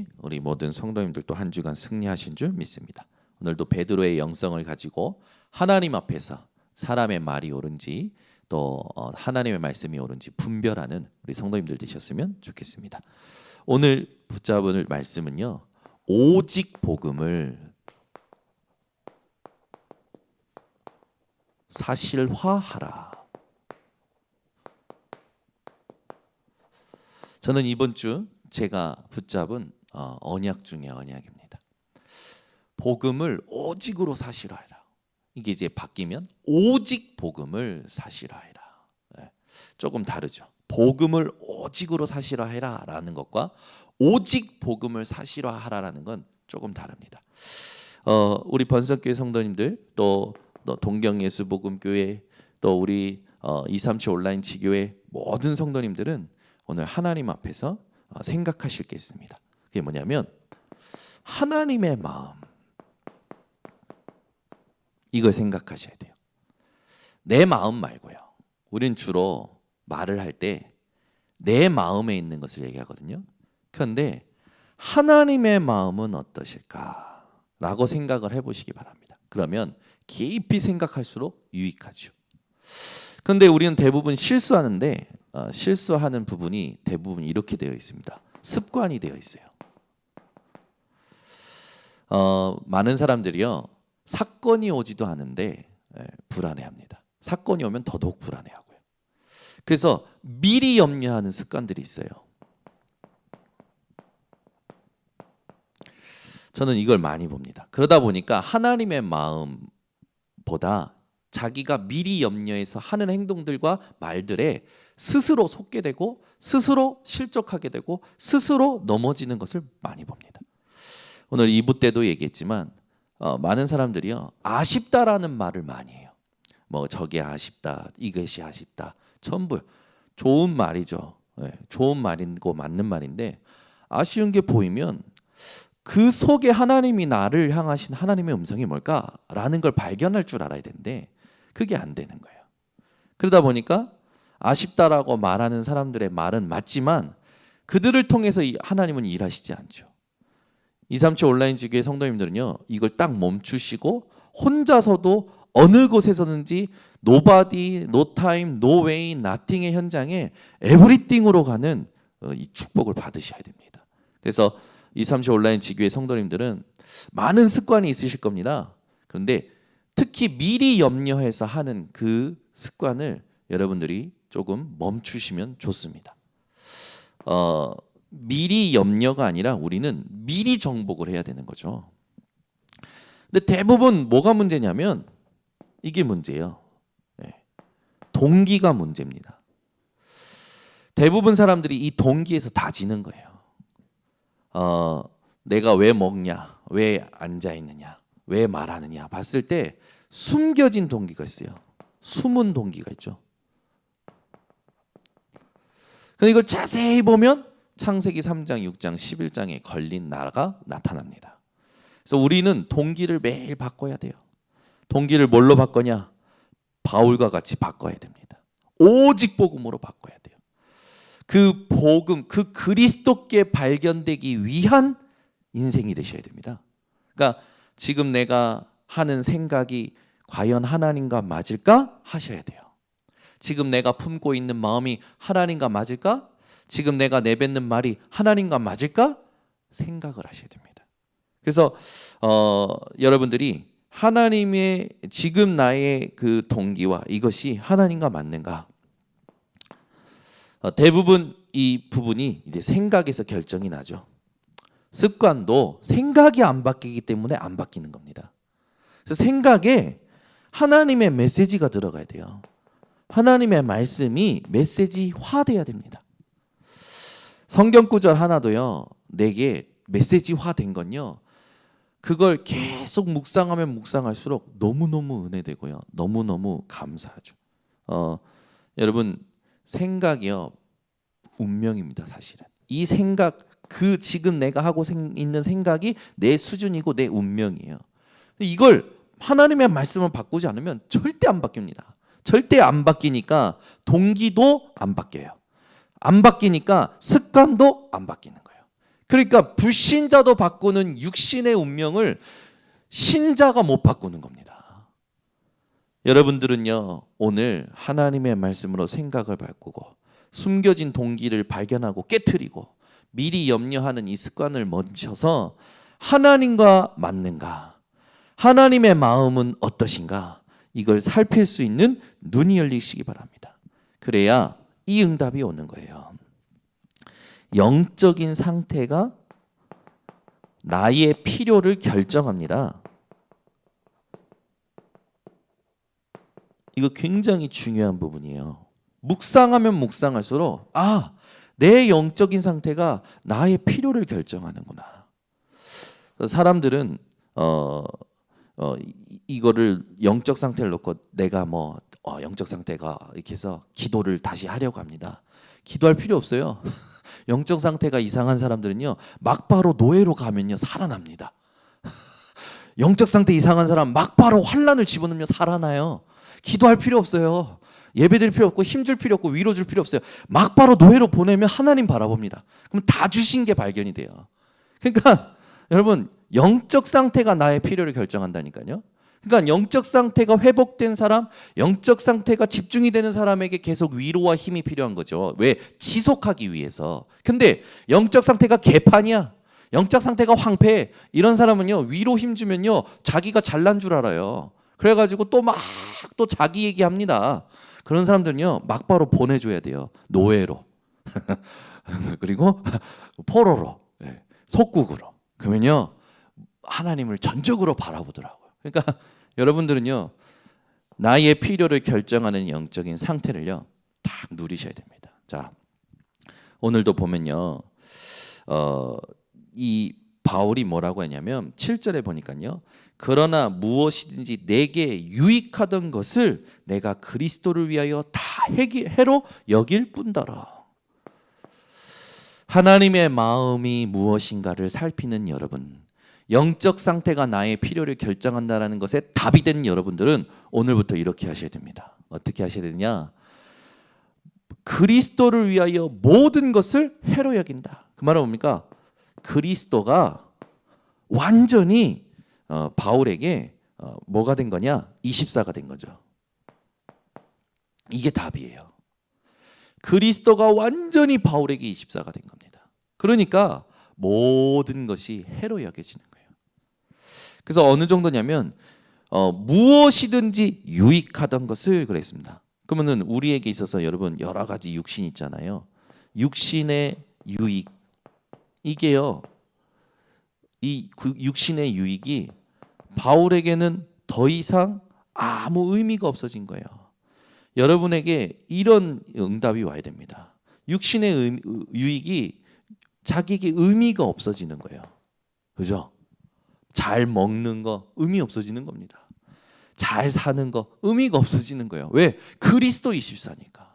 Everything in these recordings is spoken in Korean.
함께 우리 모든 성도님들도 한 주간 승리하신 줄 믿습니다. 오늘도 베드로의 영성을 가지고 하나님 앞에서 사람의 말이 옳은지 또 하나님의 말씀이 옳은지 분별하는 우리 성도님들 되셨으면 좋겠습니다. 오늘 붙잡을 말씀은요, 오직 복음을 사실화하라. 저는 이번 주 제가 붙잡은 언약 중에 언약입니다. 복음을 오직으로 사실화해라. 이게 이제 바뀌면 오직 복음을 사실화해라. 조금 다르죠. 복음을 오직으로 사실화해라 라는 것과 오직 복음을 사실화하라라는 건 조금 다릅니다. 우리 번성교회 성도님들 또 동경예수복음교회 또 우리 237 온라인 지교회 모든 성도님들은 오늘 하나님 앞에서 생각하실 게 있습니다. 그게 뭐냐면 하나님의 마음, 이걸 생각하셔야 돼요. 내 마음 말고요. 우린 주로 말을 할 때 내 마음에 있는 것을 얘기하거든요. 그런데 하나님의 마음은 어떠실까라고 생각을 해보시기 바랍니다. 그러면 깊이 생각할수록 유익하죠. 그런데 우리는 대부분 실수하는데 실수하는 부분이 대부분 이렇게 되어 있습니다. 습관이 되어 있어요. 많은 사람들이요, 사건이 오지도 않은데 불안해합니다. 사건이 오면 더더욱 불안해하고요. 그래서 미리 염려하는 습관들이 있어요. 저는 이걸 많이 봅니다. 그러다 보니까 하나님의 마음보다 자기가 미리 염려해서 하는 행동들과 말들에 스스로 속게 되고 스스로 실족하게 되고 스스로 넘어지는 것을 많이 봅니다. 오늘 2부 때도 얘기했지만 많은 사람들이요, 아쉽다라는 말을 많이 해요. 뭐 저게 아쉽다, 이것이 아쉽다, 전부 좋은 말이죠. 좋은 말이고 맞는 말인데 아쉬운 게 보이면 그 속에 하나님이 나를 향하신 하나님의 음성이 뭘까라는 걸 발견할 줄 알아야 되는데 그게 안 되는 거예요. 그러다 보니까 아쉽다라고 말하는 사람들의 말은 맞지만 그들을 통해서 하나님은 일하시지 않죠. 237 온라인 지교회 성도님들은요, 이걸 딱 멈추시고 혼자서도 어느 곳에서든지 nobody, no time, no way, nothing의 현장에 everything으로 가는 이 축복을 받으셔야 됩니다. 그래서 237 온라인 지교회 성도님들은 많은 습관이 있으실 겁니다. 그런데 특히 미리 염려해서 하는 그 습관을 여러분들이 조금 멈추시면 좋습니다. 미리 염려가 아니라 우리는 미리 정복을 해야 되는 거죠. 근데 대부분 뭐가 문제냐면 이게 문제예요. 동기가 문제입니다. 대부분 사람들이 이 동기에서 다 지는 거예요. 내가 왜 먹냐, 왜 앉아있느냐, 왜 말하느냐 봤을 때 숨겨진 동기가 있어요. 숨은 동기가 있죠. 근데 이걸 자세히 보면 창세기 3장, 6장, 11장에 걸린 나라가 나타납니다. 그래서 우리는 동기를 매일 바꿔야 돼요. 동기를 뭘로 바꾸냐? 바울과 같이 바꿔야 됩니다. 오직 복음으로 바꿔야 돼요. 그 복음, 그 그리스도께 발견되기 위한 인생이 되셔야 됩니다. 그러니까 지금 내가 하는 생각이 과연 하나님과 맞을까? 하셔야 돼요. 지금 내가 품고 있는 마음이 하나님과 맞을까? 지금 내가 내뱉는 말이 하나님과 맞을까? 생각을 하셔야 됩니다. 그래서 여러분들이 하나님의 지금 나의 그 동기와 이것이 하나님과 맞는가? 대부분 이 부분이 이제 생각에서 결정이 나죠. 습관도 생각이 안 바뀌기 때문에 안 바뀌는 겁니다. 그래서 생각에 하나님의 메시지가 들어가야 돼요. 하나님의 말씀이 메시지화돼야 됩니다. 성경 구절 하나도요, 내게 메시지화된 건요, 그걸 계속 묵상하면 묵상할수록 너무너무 은혜되고요, 너무너무 감사하죠. 여러분, 생각이요, 운명입니다. 사실은 이 생각, 그 지금 내가 하고 있는 생각이 내 수준이고 내 운명이에요. 이걸 하나님의 말씀을 바꾸지 않으면 절대 안 바뀝니다. 절대 안 바뀌니까 동기도 안 바뀌어요. 안 바뀌니까 습관도 안 바뀌는 거예요. 그러니까 불신자도 바꾸는 육신의 운명을 신자가 못 바꾸는 겁니다. 여러분들은요, 오늘 하나님의 말씀으로 생각을 바꾸고 숨겨진 동기를 발견하고 깨트리고 미리 염려하는 이 습관을 멈춰서 하나님과 맞는가? 하나님의 마음은 어떠신가? 이걸 살필 수 있는 눈이 열리시기 바랍니다. 그래야 이 응답이 오는 거예요. 영적인 상태가 나의 필요를 결정합니다. 이거 굉장히 중요한 부분이에요. 묵상하면 묵상할수록 내 영적인 상태가 나의 필요를 결정하는구나. 사람들은 이거를 영적 상태를 놓고 내가 영적 상태가 이렇게 해서 기도를 다시 하려고 합니다. 기도할 필요 없어요. 영적 상태가 이상한 사람들은요, 막바로 노예로 가면요 살아납니다. 영적 상태 이상한 사람 막바로 환란을 집어넣으면 살아나요. 기도할 필요 없어요. 예배드릴 필요 없고 힘줄 필요 없고 위로 줄 필요 없어요. 막바로 노예로 보내면 하나님 바라봅니다. 그럼 다 주신 게 발견이 돼요. 그러니까 여러분, 영적 상태가 나의 필요를 결정한다니까요. 그러니까 영적 상태가 회복된 사람, 영적 상태가 집중이 되는 사람에게 계속 위로와 힘이 필요한 거죠. 왜? 지속하기 위해서. 근데 영적 상태가 개판이야, 영적 상태가 황폐해, 이런 사람은요, 위로 힘 주면요 자기가 잘난 줄 알아요. 그래가지고 또 자기 얘기합니다. 그런 사람들은요 막바로 보내줘야 돼요. 노예로 그리고 포로로, 속국으로. 그러면요 하나님을 전적으로 바라보더라고요. 그러니까 여러분들은요 나의 필요를 결정하는 영적인 상태를요 딱 누리셔야 됩니다. 자, 오늘도 보면요 이 바울이 뭐라고 했냐면 7절에 보니까요, 그러나 무엇이든지 내게 유익하던 것을 내가 그리스도를 위하여 다 해로 여길 뿐더러. 하나님의 마음이 무엇인가를 살피는 여러분, 영적 상태가 나의 필요를 결정한다는 것에 답이 된 여러분들은 오늘부터 이렇게 하셔야 됩니다. 어떻게 하셔야 되냐? 그리스도를 위하여 모든 것을 해로 여긴다. 그 말은 뭡니까? 그리스도가 완전히 바울에게 뭐가 된 거냐? 24가 된 거죠. 이게 답이에요. 그리스도가 완전히 바울에게 24가 된 겁니다. 그러니까 모든 것이 해로 여겨지는 거예요. 그래서 어느 정도냐면 무엇이든지 유익하던 것을 그랬습니다. 그러면은 우리에게 있어서 여러분 여러 가지 육신 있잖아요. 육신의 유익, 이게요, 이 육신의 유익이 바울에게는 더 이상 아무 의미가 없어진 거예요. 여러분에게 이런 응답이 와야 됩니다. 육신의 유익이 자기에게 의미가 없어지는 거예요. 그죠? 잘 먹는 거 의미 없어지는 겁니다. 잘 사는 거 의미가 없어지는 거예요. 왜? 그리스도 24니까.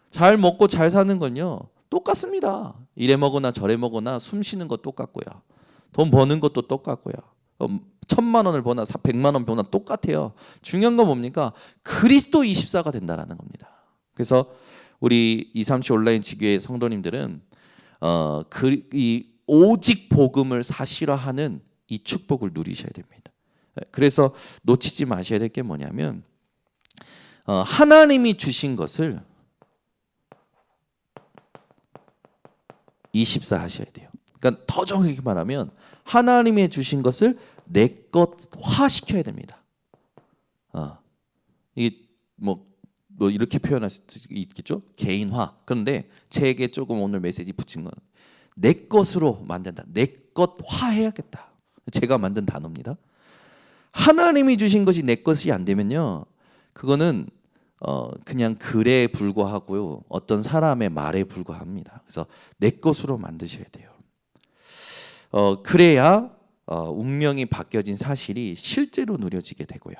잘 먹고 잘 사는 건요 똑같습니다. 이래 먹으나 저래 먹으나 숨 쉬는 거 똑같고요. 돈 버는 것도 똑같고요. 1,000만 원을 버나 100만 원 버나 똑같아요. 중요한 건 뭡니까? 그리스도 24가 된다는 겁니다. 그래서 우리 237 온라인 지교회 성도님들은 이 오직 복음을 사실화하는 이 축복을 누리셔야 됩니다. 그래서 놓치지 마셔야 될 게 뭐냐면 하나님이 주신 것을 24 하셔야 돼요. 그러니까 더 정확히 말하면 하나님이 주신 것을 내 것화 시켜야 됩니다. 이게 뭐 이렇게 표현할 수 있겠죠? 개인화. 그런데 제게 조금 오늘 메시지 붙인 건 내 것으로 만든다. 내 것화 해야겠다. 제가 만든 단어입니다. 하나님이 주신 것이 내 것이 안 되면요, 그거는 그냥 글에 불과하고요, 어떤 사람의 말에 불과합니다. 그래서 내 것으로 만드셔야 돼요. 그래야 운명이 바뀌어진 사실이 실제로 누려지게 되고요.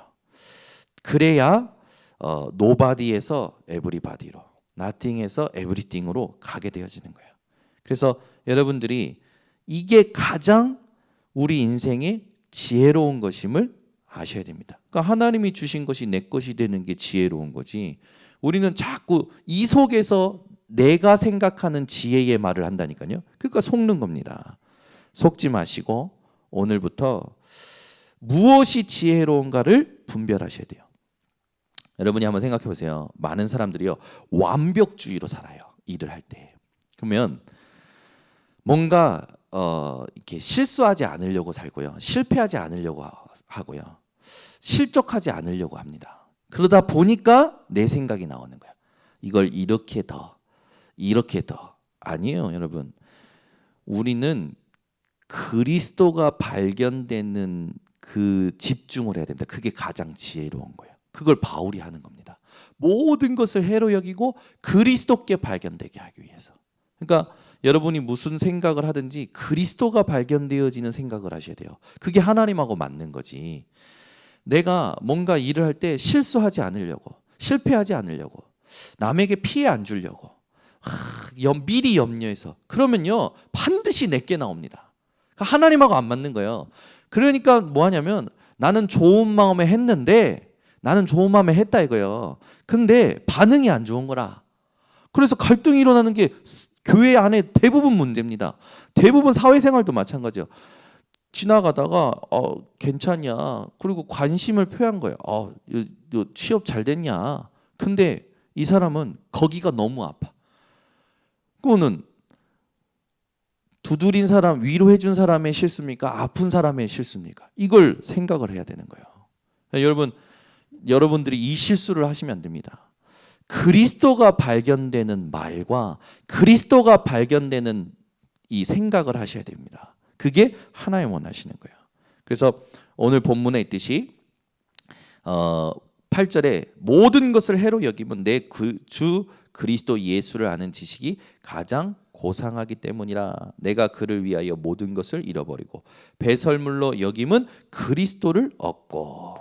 그래야 노바디에서 에브리바디로, 나띵에서 에브리띵으로 가게 되어지는 거예요. 그래서 여러분들이 이게 가장 우리 인생의 지혜로운 것임을 아셔야 됩니다. 그러니까 하나님이 주신 것이 내 것이 되는 게 지혜로운 거지, 우리는 자꾸 이 속에서 내가 생각하는 지혜의 말을 한다니까요. 그러니까 속는 겁니다. 속지 마시고 오늘부터 무엇이 지혜로운가를 분별하셔야 돼요. 여러분이 한번 생각해 보세요. 많은 사람들이요, 완벽주의로 살아요. 일을 할 때. 그러면 뭔가 이렇게 실수하지 않으려고 살고요, 실패하지 않으려고 하고요, 실족하지 않으려고 합니다. 그러다 보니까 내 생각이 나오는 거야. 이걸 이렇게 더 아니에요, 여러분. 우리는 그리스도가 발견되는 그 집중을 해야 됩니다. 그게 가장 지혜로운 거예요. 그걸 바울이 하는 겁니다. 모든 것을 해로 여기고 그리스도께 발견되게 하기 위해서. 그러니까 여러분이 무슨 생각을 하든지 그리스도가 발견되어지는 생각을 하셔야 돼요. 그게 하나님하고 맞는 거지. 내가 뭔가 일을 할 때 실수하지 않으려고, 실패하지 않으려고, 남에게 피해 안 주려고 미리 염려해서 그러면요, 반드시 내게 나옵니다. 하나님하고 안 맞는 거예요. 그러니까 뭐 하냐면, 나는 좋은 마음에 했는데, 나는 좋은 마음에 했다 이거예요. 근데 반응이 안 좋은 거라. 그래서 갈등이 일어나는 게 교회 안에 대부분 문제입니다. 대부분 사회생활도 마찬가지예요. 지나가다가 괜찮냐, 그리고 관심을 표한 거예요. 너 취업 잘 됐냐. 근데 이 사람은 거기가 너무 아파. 그거는 두드린 사람, 위로해 준 사람의 실수입니까? 아픈 사람의 실수입니까? 이걸 생각을 해야 되는 거예요. 여러분들이 이 실수를 하시면 안 됩니다. 그리스도가 발견되는 말과 그리스도가 발견되는 이 생각을 하셔야 됩니다. 그게 하나님 원하시는 거예요. 그래서 오늘 본문에 있듯이 8절에 모든 것을 해로 여기면 내 주 그리스도 예수를 아는 지식이 가장 고상하기 때문이라. 내가 그를 위하여 모든 것을 잃어버리고 배설물로 여김은 그리스도를 얻고.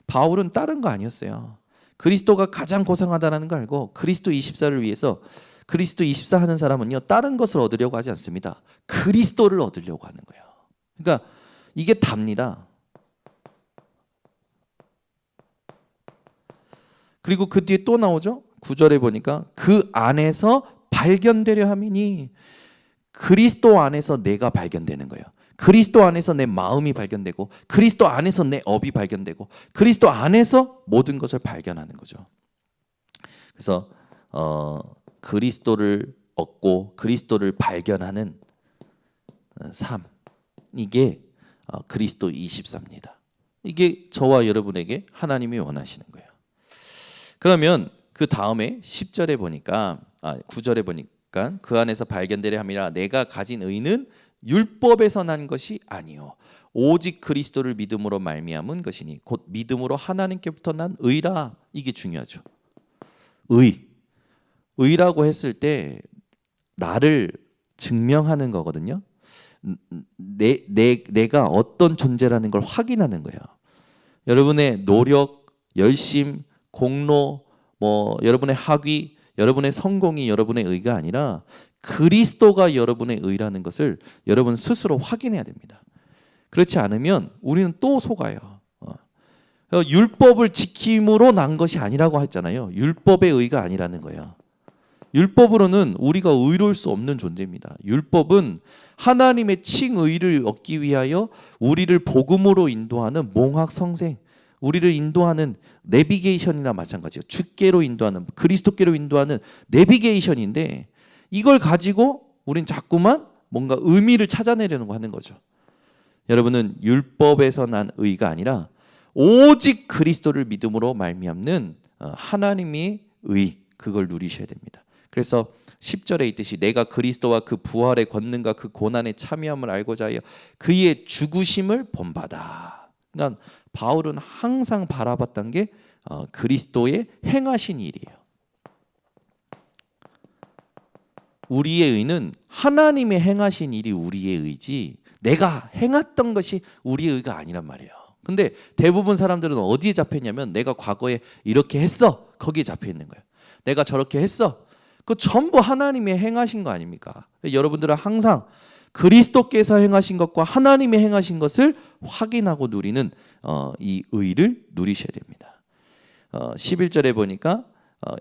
바울은 다른 거 아니었어요. 그리스도가 가장 고상하다는 걸 알고 그리스도 24를 위해서, 그리스도 24 하는 사람은요, 다른 것을 얻으려고 하지 않습니다. 그리스도를 얻으려고 하는 거예요. 그러니까 이게 답니다. 그리고 그 뒤에 또 나오죠. 9절에 보니까 그 안에서 발견되려 함이니, 그리스도 안에서 내가 발견되는 거예요. 그리스도 안에서 내 마음이 발견되고, 그리스도 안에서 내 업이 발견되고, 그리스도 안에서 모든 것을 발견하는 거죠. 그래서 그리스도를 얻고 그리스도를 발견하는 삶, 이게 그리스도 24입니다. 이게 저와 여러분에게 하나님이 원하시는 거예요. 그러면 그 다음에 10절에 보니까 9절에 보니까 그 안에서 발견되려 함이라. 내가 가진 의는 율법에서 난 것이 아니요 오직 그리스도를 믿음으로 말미암은 것이니 곧 믿음으로 하나님께부터 난 의라. 이게 중요하죠. 의라고 했을 때 나를 증명하는 거거든요. 내가 어떤 존재라는 걸 확인하는 거예요. 여러분의 노력, 열심, 공로, 여러분의 학위, 여러분의 성공이 여러분의 의가 아니라 그리스도가 여러분의 의라는 것을 여러분 스스로 확인해야 됩니다. 그렇지 않으면 우리는 또 속아요. 율법을 지킴으로 난 것이 아니라고 했잖아요. 율법의 의가 아니라는 거예요. 율법으로는 우리가 의로울 수 없는 존재입니다. 율법은 하나님의 칭의를 얻기 위하여 우리를 복음으로 인도하는 몽학성생, 우리를 인도하는 내비게이션이나 마찬가지예요. 주께로 인도하는, 그리스도께로 인도하는 내비게이션인데, 이걸 가지고 우린 자꾸만 뭔가 의미를 찾아내려는 거 하는 거죠. 여러분은 율법에서 난 의가 아니라 오직 그리스도를 믿음으로 말미암는 하나님의 의, 그걸 누리셔야 됩니다. 그래서 10절에 있듯이 내가 그리스도와 그 부활의 권능과 그 고난의 참여함을 알고자 하여 그의 죽으심을 본받아. 그러니까 바울은 항상 바라봤던 게 그리스도의 행하신 일이에요. 우리의 의는 하나님의 행하신 일이 우리의 의지, 내가 행했던 것이 우리의 의가 아니란 말이에요. 근데 대부분 사람들은 어디에 잡혀 있냐면, 내가 과거에 이렇게 했어, 거기에 잡혀 있는 거예요. 내가 저렇게 했어, 그 전부 하나님의 행하신 거 아닙니까? 여러분들은 항상 그리스도께서 행하신 것과 하나님의 행하신 것을 확인하고 누리는 이 의를 누리셔야 됩니다. 11절에 보니까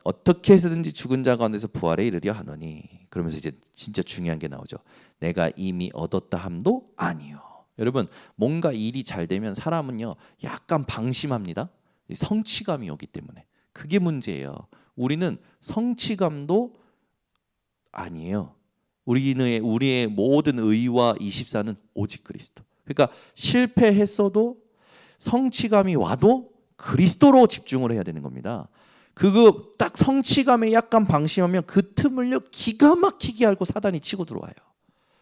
어떻게 해서든지 죽은 자 가운데서 부활에 이르려 하노니. 그러면서 이제 진짜 중요한 게 나오죠. 내가 이미 얻었다 함도 아니요. 여러분, 뭔가 일이 잘 되면 사람은요 약간 방심합니다. 성취감이 오기 때문에. 그게 문제예요. 우리는 성취감도 아니에요. 우리의 모든 의와 24는 오직 그리스도. 그러니까 실패했어도 성취감이 와도 그리스도로 집중을 해야 되는 겁니다. 그거 딱 성취감에 약간 방심하면 그 틈을요 기가 막히게 알고 사단이 치고 들어와요.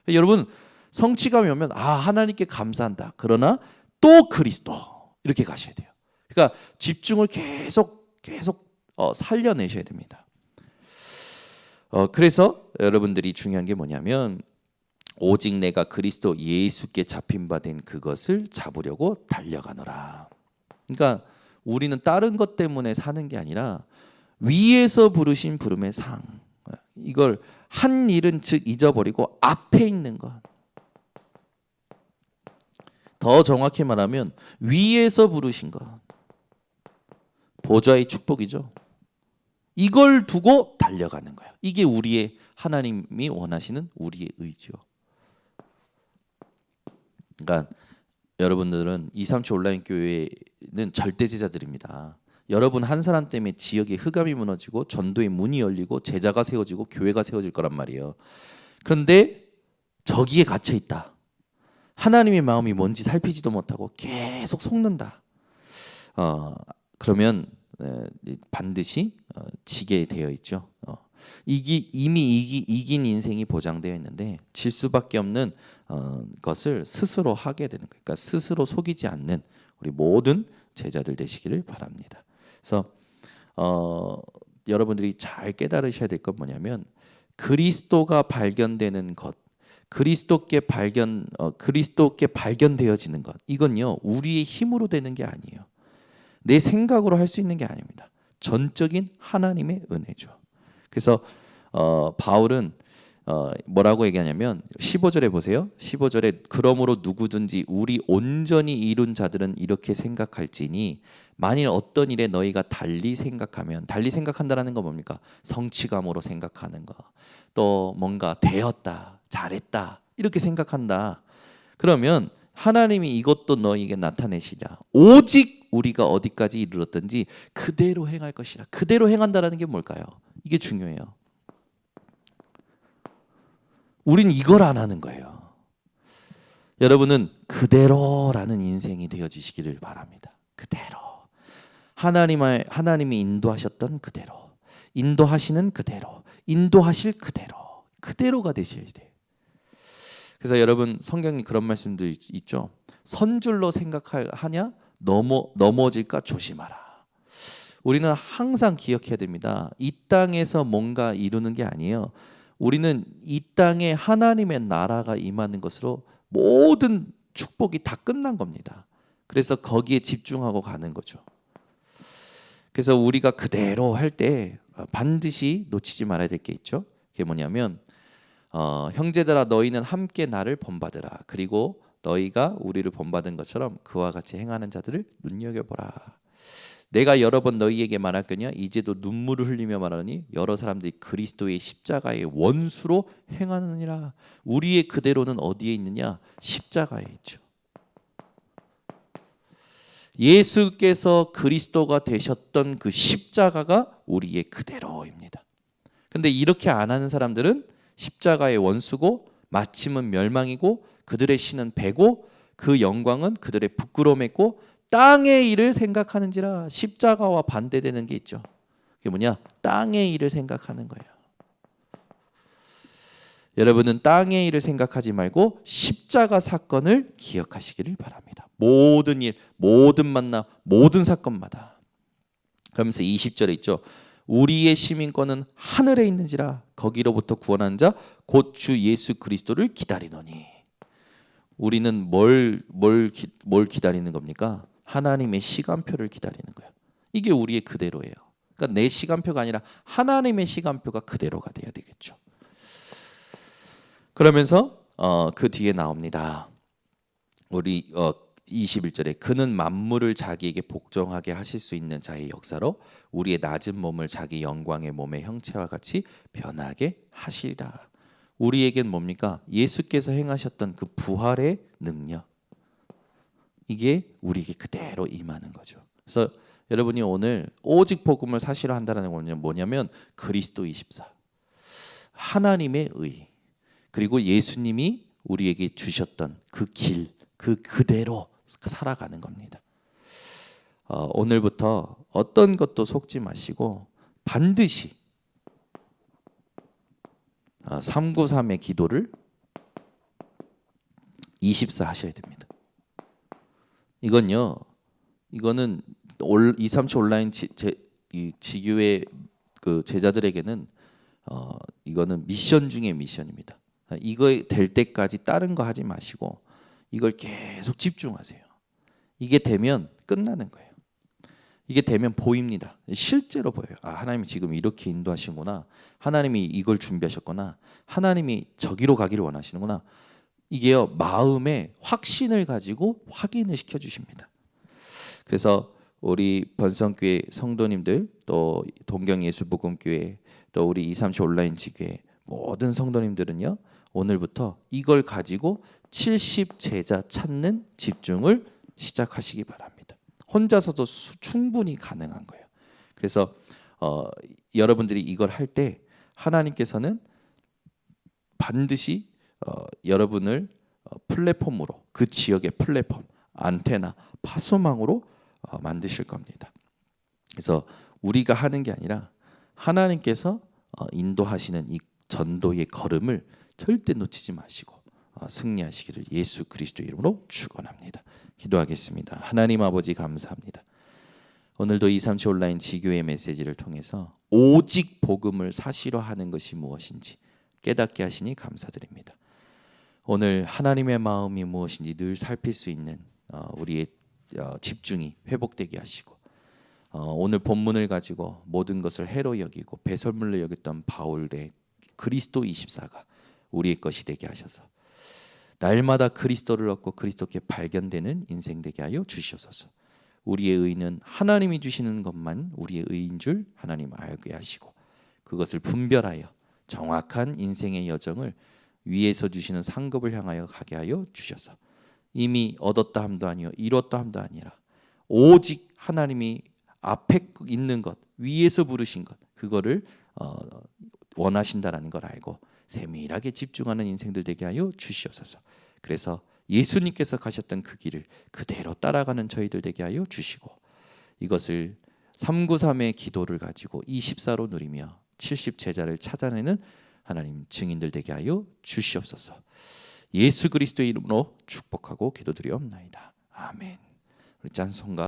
여러분, 성취감이 오면 하나님께 감사한다. 그러나 또 그리스도 이렇게 가셔야 돼요. 그러니까 집중을 계속 살려내셔야 됩니다. 그래서 여러분들이 중요한 게 뭐냐면 오직 내가 그리스도 예수께 잡힌 바 된 그것을 잡으려고 달려가노라. 그러니까 우리는 다른 것 때문에 사는 게 아니라 위에서 부르신 부름의 상. 이걸 한 일은 즉 잊어버리고 앞에 있는 것. 더 정확히 말하면 위에서 부르신 것. 보좌의 축복이죠. 이걸 두고 달려가는 거예요. 이게 우리의 하나님이 원하시는 우리의 의지요. 그러니까 여러분들은 237 온라인 교회는 절대 제자들입니다. 여러분 한 사람 때문에 지역의 흑암이 무너지고 전도의 문이 열리고 제자가 세워지고 교회가 세워질 거란 말이에요. 그런데 저기에 갇혀 있다. 하나님의 마음이 뭔지 살피지도 못하고 계속 속는다. 그러면 반드시 지게 되어 있죠. 이미 이긴 인생이 보장되어 있는데 질 수밖에 없는 것을 스스로 하게 되는 거예요. 그러니까 스스로 속이지 않는 우리 모든 제자들 되시기를 바랍니다. 그래서 여러분들이 잘 깨달으셔야 될 건 뭐냐면 그리스도가 발견되는 것, 그리스도께 발견되어지는 것, 이건요 우리의 힘으로 되는 게 아니에요. 내 생각으로 할 수 있는 게 아닙니다. 전적인 하나님의 은혜죠. 그래서 바울은 뭐라고 얘기하냐면 15절에 보세요. 15절에 그러므로 누구든지 우리 온전히 이룬 자들은 이렇게 생각할지니 만일 어떤 일에 너희가 달리 생각한다라는 건 뭡니까? 성취감으로 생각하는 거. 또 뭔가 되었다, 잘했다 이렇게 생각한다. 그러면 하나님이 이것도 너희에게 나타내시랴. 오직 우리가 어디까지 이르렀든지 그대로 행할 것이라. 그대로 행한다라는 게 뭘까요? 이게 중요해요. 우린 이걸 안 하는 거예요. 여러분은 그대로라는 인생이 되어지시기를 바랍니다. 그대로. 하나님이 인도하셨던 그대로, 인도하시는 그대로, 인도하실 그대로가 되셔야 돼요. 그래서 여러분 성경에 그런 말씀도 있죠. 선줄로 생각하냐 넘어질까 조심하라. 우리는 항상 기억해야 됩니다. 이 땅에서 뭔가 이루는 게 아니에요. 우리는 이 땅에 하나님의 나라가 임하는 것으로 모든 축복이 다 끝난 겁니다. 그래서 거기에 집중하고 가는 거죠. 그래서 우리가 그대로 할 때 반드시 놓치지 말아야 될 게 있죠. 그게 뭐냐면 형제들아 너희는 함께 나를 본받으라. 그리고 너희가 우리를 본받은 것처럼 그와 같이 행하는 자들을 눈여겨보라. 내가 여러 번 너희에게 말할거냐 이제도 눈물을 흘리며 말하니 여러 사람들이 그리스도의 십자가의 원수로 행하느니라. 우리의 그대로는 어디에 있느냐? 십자가에 있죠. 예수께서 그리스도가 되셨던 그 십자가가 우리의 그대로입니다. 근데 이렇게 안 하는 사람들은 십자가의 원수고 마침은 멸망이고 그들의 신은 배고 그 영광은 그들의 부끄러움이고 땅의 일을 생각하는지라. 십자가와 반대되는 게 있죠. 그게 뭐냐? 땅의 일을 생각하는 거예요. 여러분은 땅의 일을 생각하지 말고 십자가 사건을 기억하시기를 바랍니다. 모든 일, 모든 만남, 모든 사건마다. 그러면서 20절에 있죠. 우리의 시민권은 하늘에 있는지라 거기로부터 구원한 자 곧 주 예수 그리스도를 기다리노니. 우리는 뭘 기다리는 겁니까? 하나님의 시간표를 기다리는 거예요. 이게 우리의 그대로예요. 그러니까 내 시간표가 아니라 하나님의 시간표가 그대로가 돼야 되겠죠. 그러면서 그 뒤에 나옵니다. 우리 21절에 그는 만물을 자기에게 복종하게 하실 수 있는 자의 역사로 우리의 낮은 몸을 자기 영광의 몸의 형체와 같이 변하게 하시리라. 우리에겐 뭡니까? 예수께서 행하셨던 그 부활의 능력, 이게 우리에게 그대로 임하는 거죠. 그래서 여러분이 오늘 오직 복음을 사실화 한다는 건 뭐냐면 그리스도 24, 하나님의 의, 그리고 예수님이 우리에게 주셨던 그 길, 그대로 살아가는 겁니다. 오늘부터 어떤 것도 속지 마시고 반드시 393의 기도를 24 하셔야 됩니다. 이거는 237 온라인 지교회 그 제자들에게는 이거는 미션 중에 미션입니다. 이거 될 때까지 다른 거 하지 마시고 이걸 계속 집중하세요. 이게 되면 끝나는 거예요. 이게 되면 보입니다. 실제로 보여요. 아, 하나님이 지금 이렇게 인도하시는구나. 하나님이 이걸 준비하셨구나. 하나님이 저기로 가기를 원하시는구나. 이게요, 마음에 확신을 가지고 확인을 시켜주십니다. 그래서 우리 번성교회 성도님들, 또 동경예술복음교회, 또 우리 237 온라인 지교회 모든 성도님들은요, 오늘부터 이걸 가지고 70 제자 찾는 집중을 시작하시기 바랍니다. 혼자서도 충분히 가능한 거예요. 그래서 여러분들이 이걸 할 때 하나님께서는 반드시 여러분을 플랫폼으로, 그 지역의 플랫폼, 안테나, 파수망으로 만드실 겁니다. 그래서 우리가 하는 게 아니라 하나님께서 인도하시는 이 전도의 걸음을 절대 놓치지 마시고 승리하시기를 예수 그리스도 이름으로 축원합니다. 기도하겠습니다. 하나님 아버지 감사합니다. 오늘도 237 온라인 지교회 메시지를 통해서 오직 복음을 사실화하는 것이 무엇인지 깨닫게 하시니 감사드립니다. 오늘 하나님의 마음이 무엇인지 늘 살필 수 있는 우리의 집중이 회복되게 하시고, 오늘 본문을 가지고 모든 것을 해로 여기고 배설물로 여겼던 바울의 그리스도 24가 우리의 것이 되게 하셔서 날마다 그리스도를 얻고 그리스도께 발견되는 인생 되게 하여 주시옵소서. 우리의 의는 하나님이 주시는 것만 우리의 의인 줄 하나님 알게 하시고, 그것을 분별하여 정확한 인생의 여정을 위에서 주시는 상급을 향하여 가게 하여 주셔서 이미 얻었다 함도 아니요 이뤘다 함도 아니라 오직 하나님이 앞에 있는 것, 위에서 부르신 것, 그거를 원하신다라는 걸 알고 세밀하게 집중하는 인생들 되게 하여 주시옵소서. 그래서 예수님께서 가셨던 그 길을 그대로 따라가는 저희들 되게 하여 주시고, 이것을 393의 기도를 가지고 24로 누리며 70 제자를 찾아내는 하나님 증인들 되게 하여 주시옵소서. 예수 그리스도의 이름으로 축복하고 기도드리옵나이다. 아멘. 우리 짠송가